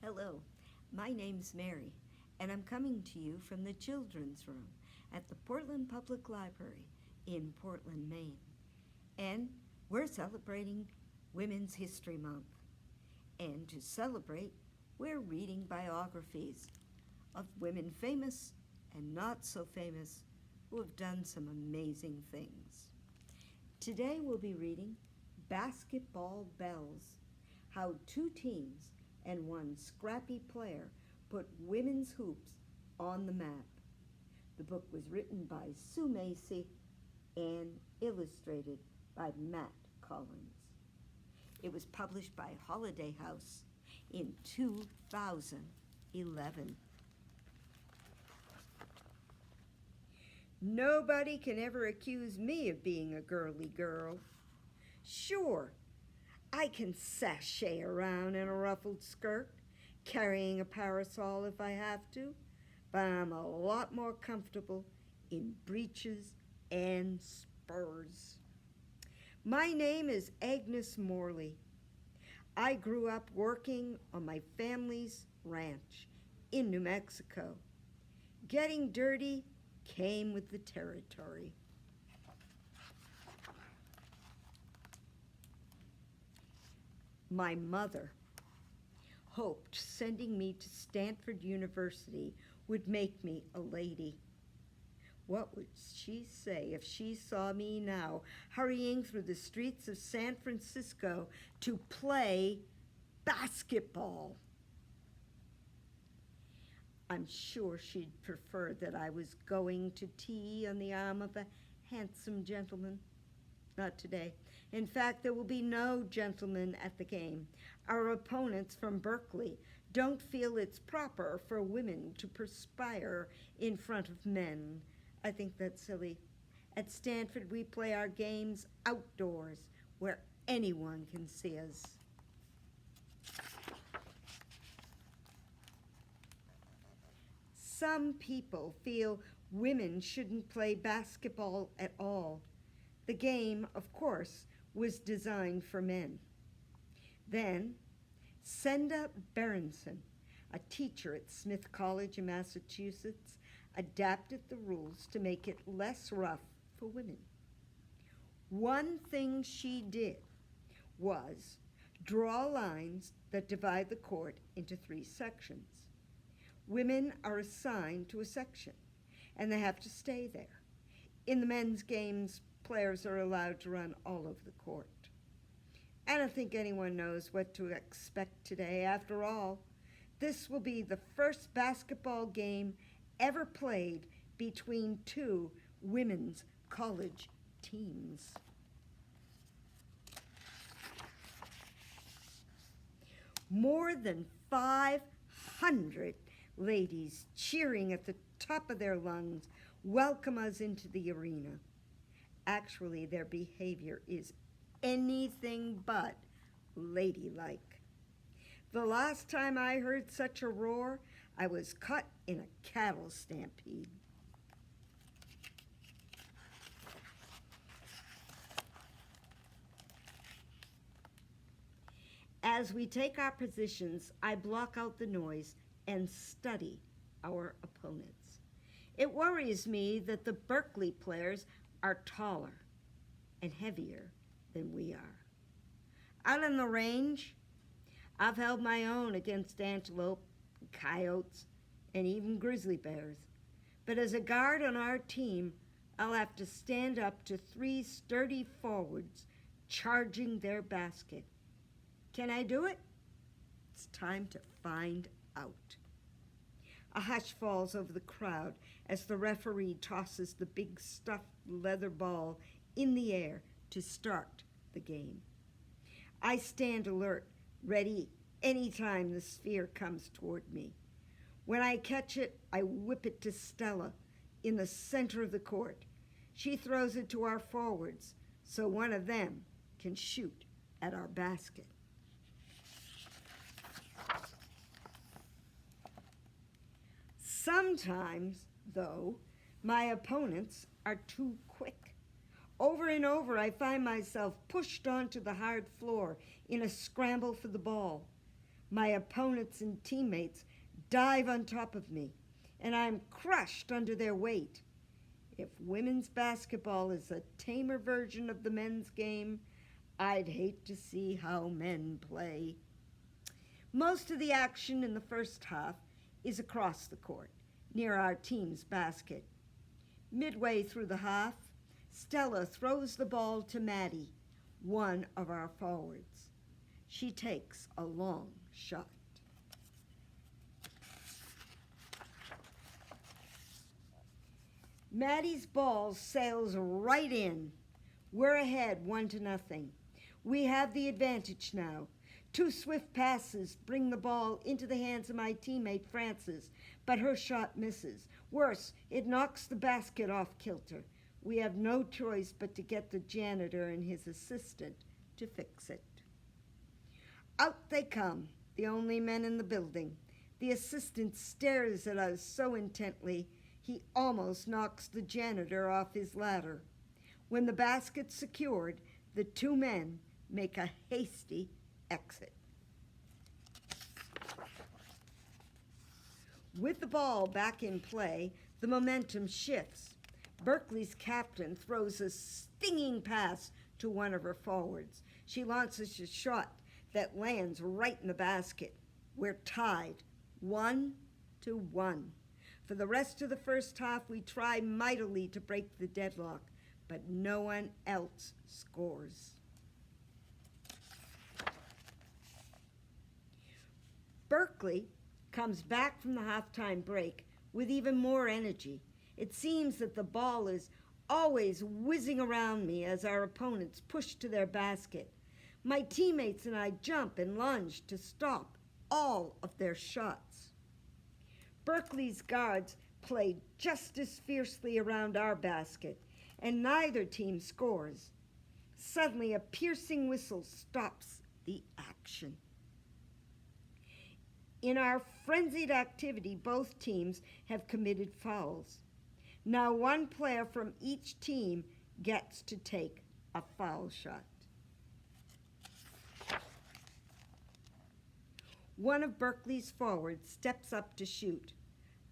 Hello, my name's Mary, and I'm coming to you from the Children's Room at the Portland Public Library in Portland, Maine. And we're celebrating Women's History Month. And to celebrate, we're reading biographies of women famous and not so famous who have done some amazing things. Today we'll be reading Basketball Bells, how two teams and one scrappy player put women's hoops on the map. The book was written by Sue Macy and illustrated by Matt Collins. It was published by Holiday House in 2011. Nobody can ever accuse me of being a girly girl. Sure, I can sashay around in a ruffled skirt, carrying a parasol if I have to, but I'm a lot more comfortable in breeches and spurs. My name is Agnes Morley. I grew up working on my family's ranch in New Mexico. Getting dirty came with the territory. My mother hoped sending me to Stanford University would make me a lady. What would she say if she saw me now hurrying through the streets of San Francisco to play basketball? I'm sure she'd prefer that I was going to tea on the arm of a handsome gentleman. Not today. In fact, there will be no gentlemen at the game. Our opponents from Berkeley don't feel it's proper for women to perspire in front of men. I think that's silly. At Stanford, we play our games outdoors, where anyone can see us. Some people feel women shouldn't play basketball at all. The game, of course, was designed for men. Then, Senda Berenson, a teacher at Smith College in Massachusetts, adapted the rules to make it less rough for women. One thing she did was draw lines that divide the court into 3 sections. Women are assigned to a section, and they have to stay there. In the men's games, players are allowed to run all over the court. I don't think anyone knows what to expect today. After all, this will be the first basketball game ever played between 2 women's college teams. More than 500 ladies cheering at the top of their lungs welcome us into the arena. Actually, their behavior is anything but ladylike. The last time I heard such a roar, I was caught in a cattle stampede. As we take our positions, I block out the noise and study our opponents. It worries me that the Berkeley players are taller and heavier than we are. Out on the range, I've held my own against antelope, coyotes, and even grizzly bears. But as a guard on our team, I'll have to stand up to 3 sturdy forwards charging their basket. Can I do it? It's time to find out. A hush falls over the crowd as the referee tosses the big stuffed leather ball in the air to start the game. I stand alert, ready anytime the sphere comes toward me. When I catch it, I whip it to Stella in the center of the court. She throws it to our forwards so one of them can shoot at our basket. Sometimes, though, my opponents are too quick. Over and over, I find myself pushed onto the hard floor in a scramble for the ball. My opponents and teammates dive on top of me, and I'm crushed under their weight. If women's basketball is a tamer version of the men's game, I'd hate to see how men play. Most of the action in the first half is across the court, near our team's basket. Midway through the half, Stella throws the ball to Maddie, one of our forwards. She takes a long shot. Maddie's ball sails right in. We're ahead 1-0. We have the advantage now. 2 swift passes bring the ball into the hands of my teammate Frances, but her shot misses. Worse, it knocks the basket off kilter. We have no choice but to get the janitor and his assistant to fix it. Out they come, the only men in the building. The assistant stares at us so intently, he almost knocks the janitor off his ladder. When the basket's secured, the 2 men make a hasty exit. With the ball back in play, the momentum shifts. Berkeley's captain throws a stinging pass to one of her forwards. She launches a shot that lands right in the basket. We're tied, 1-1. For the rest of the first half, we try mightily to break the deadlock, but no one else scores. Berkeley comes back from the halftime break with even more energy. It seems that the ball is always whizzing around me as our opponents push to their basket. My teammates and I jump and lunge to stop all of their shots. Berkeley's guards play just as fiercely around our basket, and neither team scores. Suddenly, a piercing whistle stops the action. In our frenzied activity, both teams have committed fouls. Now one player from each team gets to take a foul shot. One of Berkeley's forwards steps up to shoot.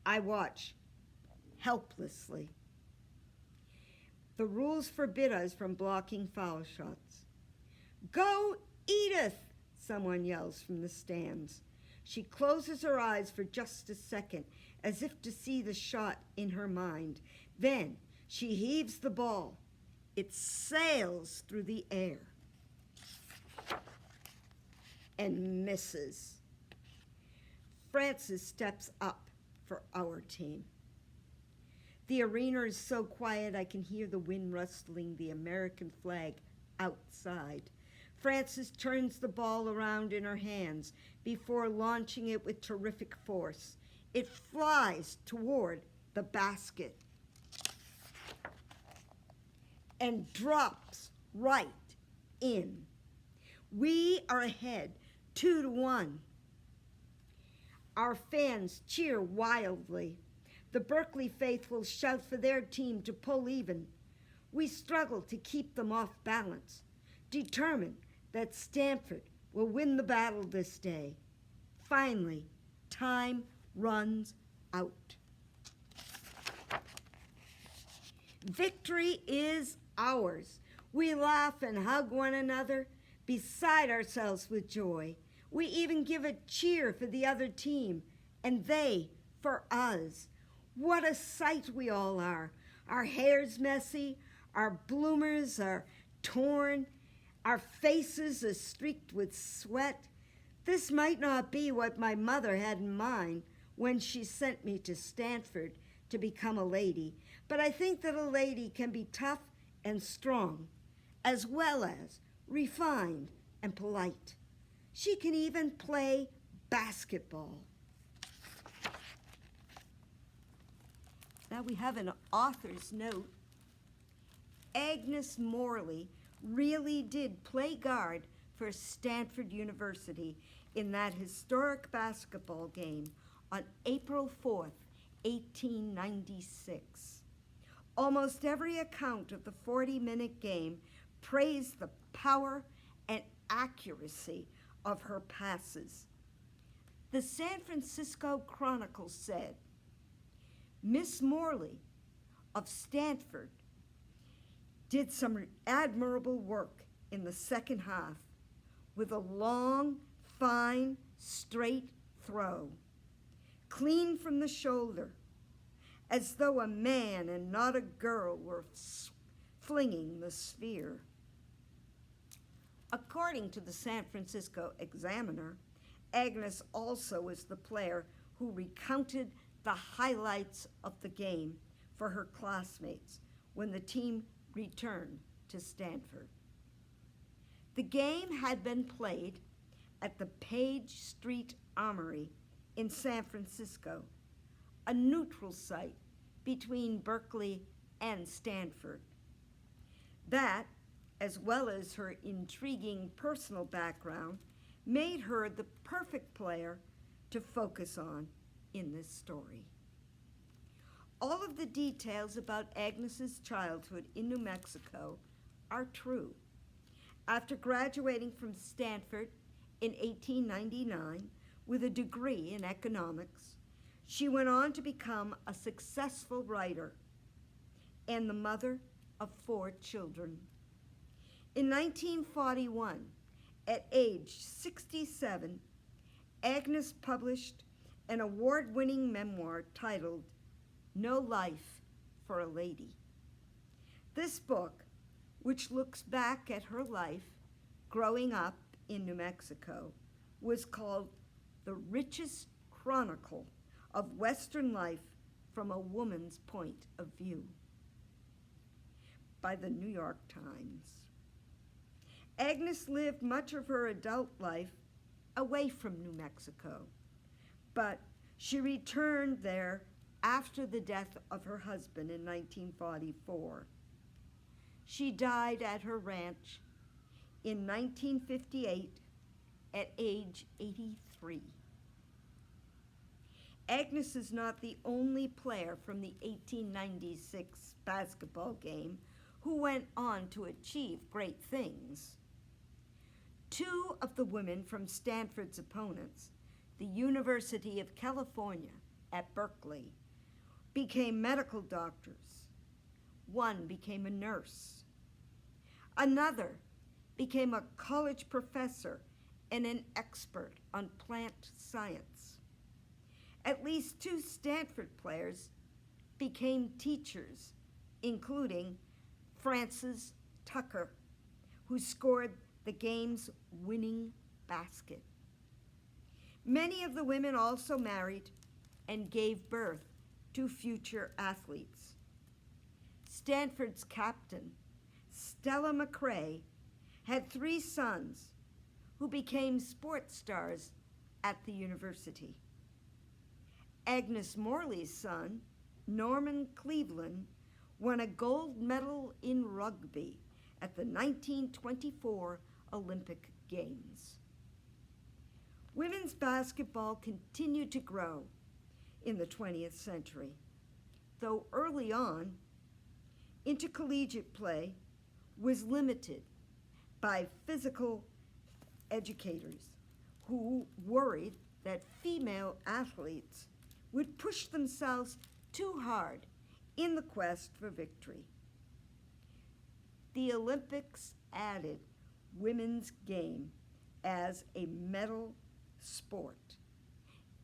I watch helplessly. The rules forbid us from blocking foul shots. "Go, Edith!" someone yells from the stands. She closes her eyes for just a second, as if to see the shot in her mind. Then she heaves the ball. It sails through the air and misses. Frances steps up for our team. The arena is so quiet I can hear the wind rustling the American flag outside. Frances turns the ball around in her hands before launching it with terrific force. It flies toward the basket and drops right in. We are ahead 2-1. Our fans cheer wildly. The Berkeley faithful shout for their team to pull even. We struggle to keep them off balance, determined that Stanford will win the battle this day. Finally, time runs out. Victory is ours. We laugh and hug one another, beside ourselves with joy. We even give a cheer for the other team, and they for us. What a sight we all are. Our hair's messy, our bloomers are torn, our faces are streaked with sweat. This might not be what my mother had in mind when she sent me to Stanford to become a lady, but I think that a lady can be tough and strong, as well as refined and polite. She can even play basketball. Now we have an author's note. Agnes Morley really did play guard for Stanford University in that historic basketball game on April 4th, 1896. Almost every account of the 40-minute game praised the power and accuracy of her passes. The San Francisco Chronicle said, Miss Morley of Stanford did some admirable work in the second half with a long, fine, straight throw, clean from the shoulder, as though a man and not a girl were flinging the sphere. According to the San Francisco Examiner, Agnes also was the player who recounted the highlights of the game for her classmates when the team returned to Stanford. The game had been played at the Page Street Armory in San Francisco, a neutral site between Berkeley and Stanford. That, as well as her intriguing personal background, made her the perfect player to focus on in this story. All of the details about Agnes's childhood in New Mexico are true. After graduating from Stanford in 1899 with a degree in economics, she went on to become a successful writer and the mother of 4 children. In 1941, at age 67, Agnes published an award-winning memoir titled No Life for a Lady. This book, which looks back at her life growing up in New Mexico, was called The Richest Chronicle of Western Life from a Woman's Point of View by the New York Times. Agnes lived much of her adult life away from New Mexico, but she returned there after the death of her husband in 1944. She died at her ranch in 1958 at age 83. Agnes is not the only player from the 1896 basketball game who went on to achieve great things. 2 of the women from Stanford's opponents, the University of California at Berkeley, became medical doctors. One became a nurse. Another became a college professor and an expert on plant science. At least 2 Stanford players became teachers, including Frances Tucker, who scored the game's winning basket. Many of the women also married and gave birth to future athletes. Stanford's captain, Stella McCrae, had 3 sons who became sports stars at the university. Agnes Morley's son, Norman Cleveland, won a gold medal in rugby at the 1924 Olympic Games. Women's basketball continued to grow in the 20th century, though early on, intercollegiate play was limited by physical educators who worried that female athletes would push themselves too hard in the quest for victory. The Olympics added women's game as a medal sport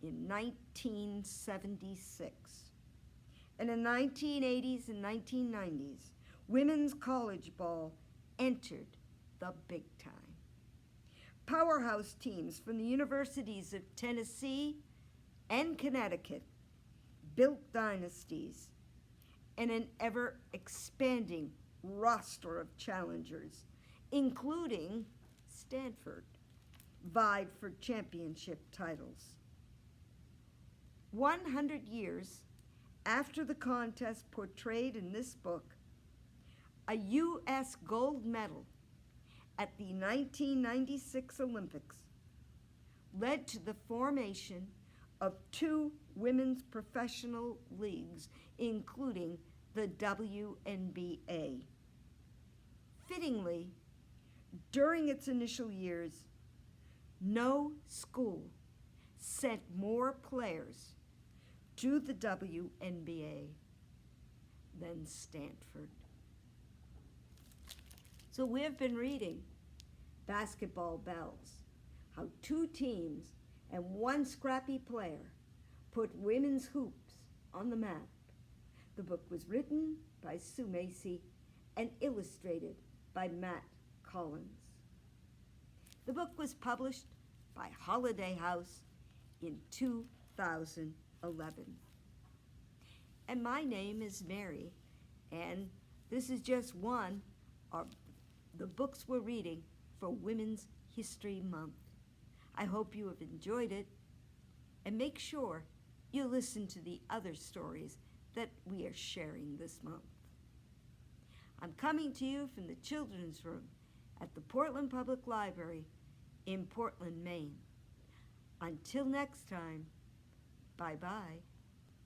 in 1976. And in the 1980s and 1990s, women's college ball entered the big time. Powerhouse teams from the universities of Tennessee and Connecticut built dynasties, and an ever-expanding roster of challengers, including Stanford, vied for championship titles. 100 years after the contest portrayed in this book, a U.S. gold medal at the 1996 Olympics led to the formation of 2 women's professional leagues, including the WNBA. Fittingly, during its initial years, no school sent more players to the WNBA than Stanford. So we've been reading Basketball Bells, how two teams and one scrappy player put women's hoops on the map. The book was written by Sue Macy and illustrated by Matt Collins. The book was published by Holiday House in 2011. And my name is Mary, and this is just one of the books we're reading for Women's History Month. I hope you have enjoyed it, and make sure you listen to the other stories that we are sharing this month. I'm coming to you from the children's room at the Portland Public Library in Portland, Maine. Until next time, bye-bye.